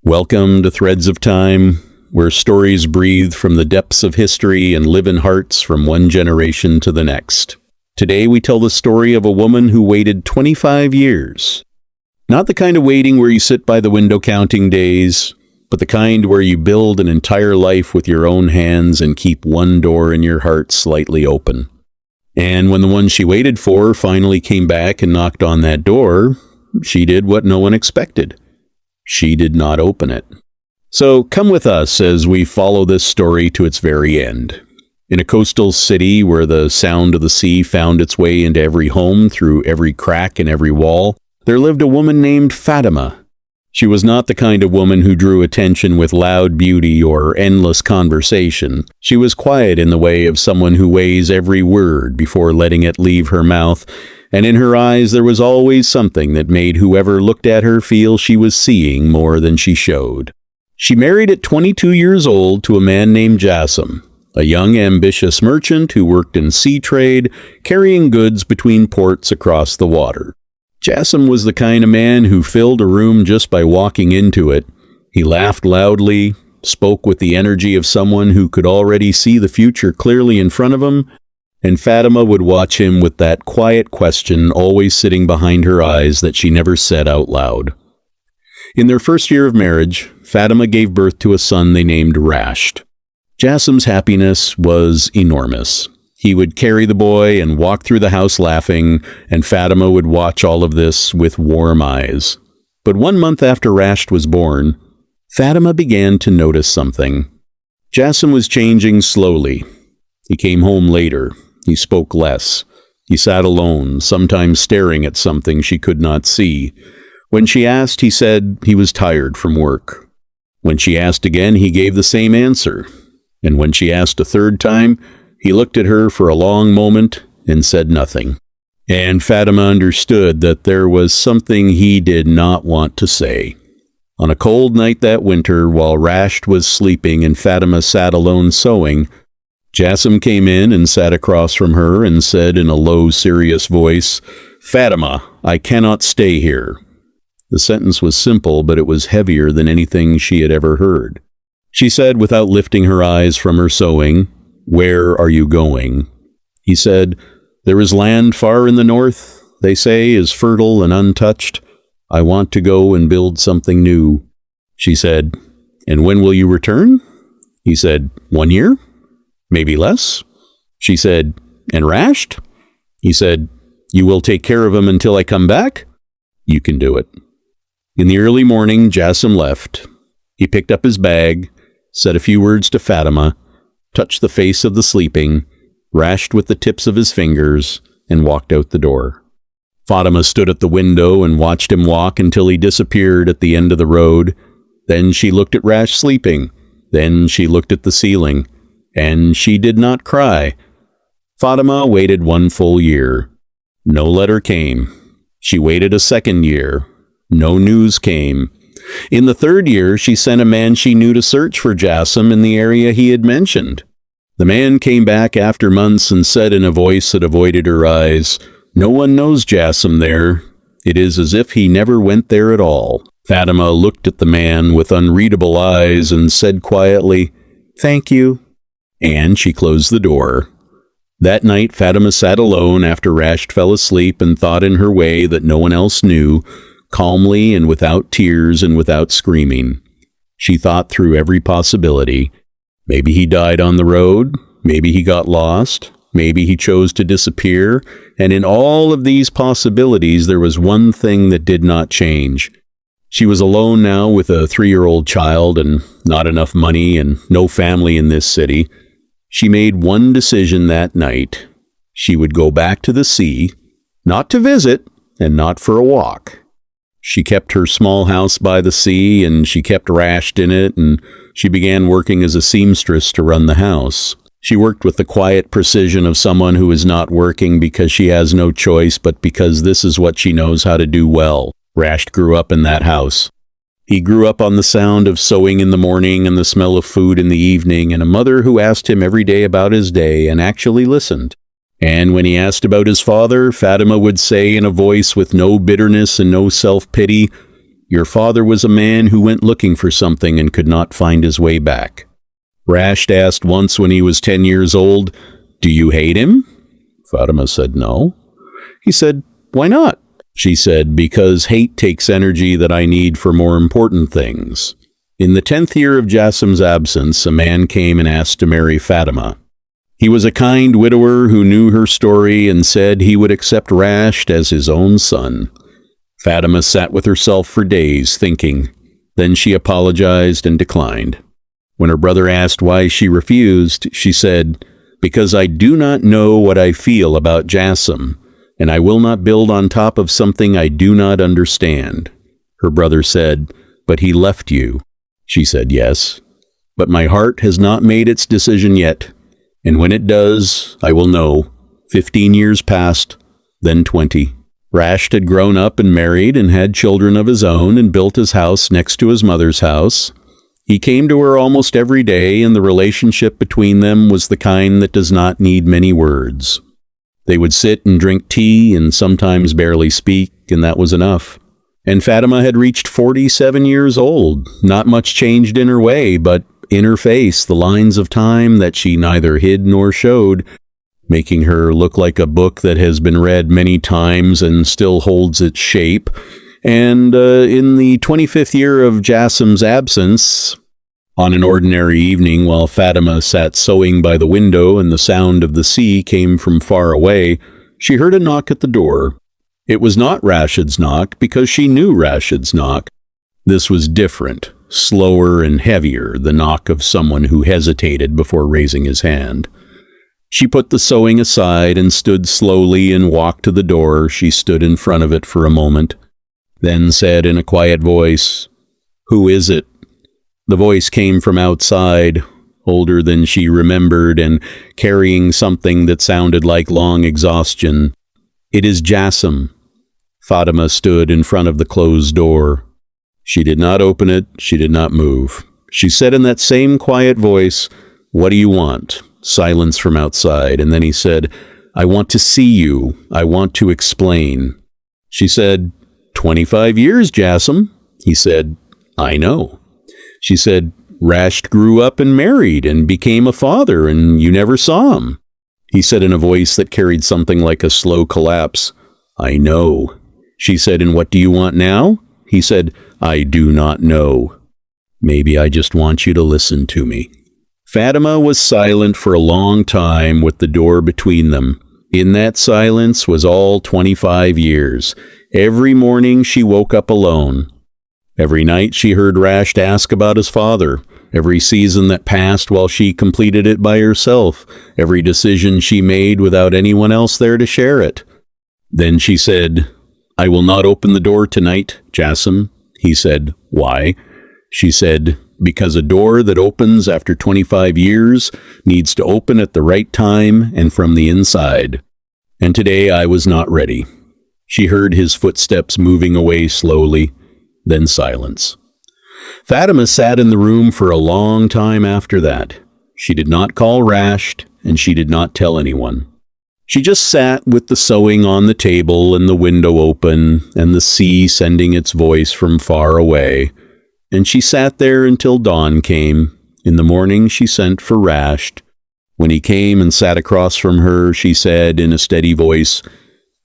Welcome to Threads of Time, where stories breathe from the depths of history and live in hearts from one generation to the next. Today we tell the story of a woman who waited 25 years. Not the kind of waiting where you sit by the window counting days, but the kind where you build an entire life with your own hands and keep one door in your heart slightly open. And when the one she waited for finally came back and knocked on that door, she did what no one expected. She did not open it. So come with us as we follow this story to its very end. In a coastal city where the sound of the sea found its way into every home through every crack in every wall, there lived a woman named Fatima. She was not the kind of woman who drew attention with loud beauty or endless conversation. She was quiet in the way of someone who weighs every word before letting it leave her mouth, and in her eyes there was always something that made whoever looked at her feel she was seeing more than she showed. She married at 22 years old to a man named Jassim, a young ambitious merchant who worked in sea trade, carrying goods between ports across the water. Jassim was the kind of man who filled a room just by walking into it. He laughed loudly, spoke with the energy of someone who could already see the future clearly in front of him, and Fatima would watch him with that quiet question always sitting behind her eyes that she never said out loud. In their first year of marriage, Fatima gave birth to a son they named Rashed. Jassim's happiness was enormous. He would carry the boy and walk through the house laughing, and Fatima would watch all of this with warm eyes. But 1 month after Rashed was born, Fatima began to notice something. Jassim was changing slowly. He came home later. He spoke less. He sat alone, sometimes staring at something she could not see. When she asked, he said he was tired from work. When she asked again, he gave the same answer. And when she asked a third time, he looked at her for a long moment and said nothing. And Fatima understood that there was something he did not want to say. On a cold night that winter, while Rashed was sleeping and Fatima sat alone sewing, Jassim came in and sat across from her and said in a low, serious voice, "Fatima, I cannot stay here." The sentence was simple, but it was heavier than anything she had ever heard. She said, without lifting her eyes from her sewing, "Where are you going?" He said, "There is land far in the north, they say is fertile and untouched. I want to go and build something new." She said, "And when will you return?" He said, "1 year? Maybe less?" She said, "And Rashed?" He said, "You will take care of him until I come back?" "You can do it." In the early morning, Jassim left. He picked up his bag, said a few words to Fatima, touched the face of the sleeping, Rashed with the tips of his fingers, and walked out the door. Fatima stood at the window and watched him walk until he disappeared at the end of the road. Then she looked at Rashed sleeping. Then she looked at the ceiling. And she did not cry. Fatima waited 1 full year. No letter came. She waited a 2nd year. No news came. In the 3rd year, she sent a man she knew to search for Jassim in the area he had mentioned. The man came back after months and said in a voice that avoided her eyes, "No one knows Jassim there. It is as if he never went there at all." Fatima looked at the man with unreadable eyes and said quietly, "Thank you." And she closed the door. That night, Fatima sat alone after Rashed fell asleep and thought in her way that no one else knew, calmly and without tears and without screaming. She thought through every possibility. Maybe he died on the road. Maybe he got lost. Maybe he chose to disappear. And in all of these possibilities, there was one thing that did not change. She was alone now with a 3-year-old child and not enough money and no family in this city. She made one decision that night. She would go back to the sea, not to visit and not for a walk. She kept her small house by the sea, and she kept Rashed in it, and she began working as a seamstress to run the house. She worked with the quiet precision of someone who is not working because she has no choice, but because this is what she knows how to do well. Rashed grew up in that house. He grew up on the sound of sewing in the morning and the smell of food in the evening, and a mother who asked him every day about his day and actually listened. And when he asked about his father, Fatima would say in a voice with no bitterness and no self-pity, Your father was a man who went looking for something and could not find his way back. Rasht asked once when he was 10 years old, "Do you hate him?" Fatima said no. He said, "Why not?" She said, "Because hate takes energy that I need for more important things." In the 10th year of Jassim's absence, a man came and asked to marry Fatima. He was a kind widower who knew her story and said he would accept Rasht as his own son. Fatima sat with herself for days, thinking. Then she apologized and declined. When her brother asked why she refused, she said, "Because I do not know what I feel about Jassim, and I will not build on top of something I do not understand." Her brother said, "But he left you." She said, "Yes, but my heart has not made its decision yet, and when it does, I will know." 15 years passed, then 20. Rasht had grown up and married and had children of his own and built his house next to his mother's house. He came to her almost every day, and the relationship between them was the kind that does not need many words. They would sit and drink tea and sometimes barely speak, and that was enough. And Fatima had reached 47 years old. Not much changed in her way, but in her face, the lines of time that she neither hid nor showed, making her look like a book that has been read many times and still holds its shape. And in the 25th year of Jassim's absence, on an ordinary evening while Fatima sat sewing by the window and the sound of the sea came from far away, she heard a knock at the door. It was not Rashid's knock, because she knew Rashid's knock. This was different, slower and heavier, the knock of someone who hesitated before raising his hand. She put the sewing aside and stood slowly and walked to the door. She stood in front of it for a moment, then said in a quiet voice, "Who is it?" The voice came from outside, older than she remembered and carrying something that sounded like long exhaustion. "It is Jassim." Fatima stood in front of the closed door. She did not open it. She did not move. She said in that same quiet voice, "What do you want?" Silence from outside, and then he said, "I want to see you. I want to explain." She said, 25 years, Jassim." He said, "I know." She said, "Rasht grew up and married and became a father, and you never saw him." He said in a voice that carried something like a slow collapse, "I know." She said, "And what do you want now?" He said, "I do not know. Maybe I just want you to listen to me." Fatima was silent for a long time with the door between them. In that silence was all 25 years. Every morning she woke up alone. Every night she heard Rasht ask about his father. Every season that passed while she completed it by herself. Every decision she made without anyone else there to share it. Then she said, "I will not open the door tonight, Jassim." He said, "Why?" She said, "Because a door that opens after 25 years needs to open at the right time and from the inside. And today I was not ready." She heard his footsteps moving away slowly, then silence. Fatima sat in the room for a long time after that. She did not call Rasht, and she did not tell anyone. She just sat with the sewing on the table and the window open and the sea sending its voice from far away. And she sat there until dawn came. In the morning she sent for Rasht. When he came and sat across from her, she said in a steady voice,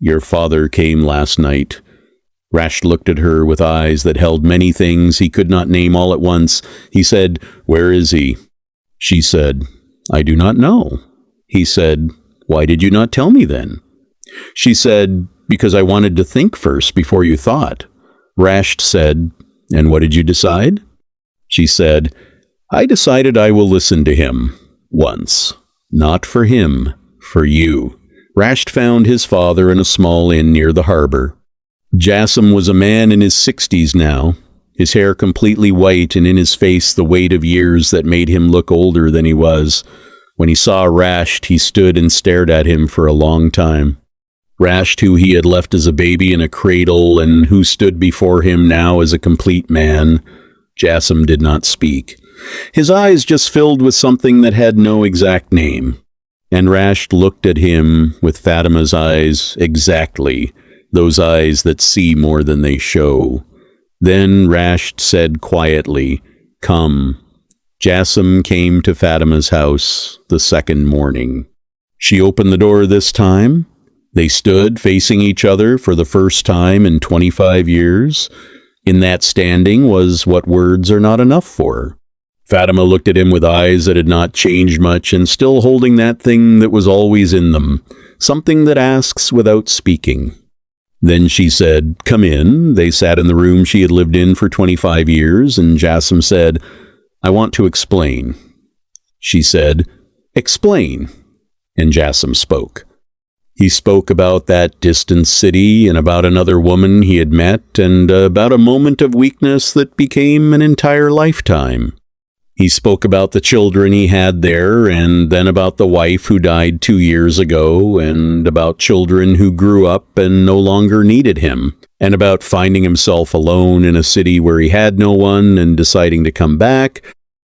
"Your father came last night." Rasht looked at her with eyes that held many things he could not name all at once. He said, "Where is he?" She said, "I do not know." He said, "Why did you not tell me then?" She said, "Because I wanted to think first before you thought." Rasht said, "And what did you decide?" She said, "I decided I will listen to him once. Not for him, for you." Rasht found his father in a small inn near the harbor. Jassim was a man in his 60s now, his hair completely white and in his face the weight of years that made him look older than he was. When he saw Rasht, he stood and stared at him for a long time. Rasht, who he had left as a baby in a cradle and who stood before him now as a complete man. Jassim did not speak. His eyes just filled with something that had no exact name. And Rasht looked at him with Fatima's eyes exactly, those eyes that see more than they show. Then Rasht said quietly, "Come." Jassim came to Fatima's house the second morning. She opened the door this time. They stood facing each other for the first time in 25 years. In that standing was what words are not enough for. Fatima looked at him with eyes that had not changed much and still holding that thing that was always in them, something that asks without speaking. Then she said, "Come in." They sat in the room she had lived in for 25 years, and Jassim said, "I want to explain." She said, "Explain." And Jassim spoke. He spoke about that distant city and about another woman he had met and about a moment of weakness that became an entire lifetime. He spoke about the children he had there, and then about the wife who died 2 years ago, and about children who grew up and no longer needed him, and about finding himself alone in a city where he had no one and deciding to come back,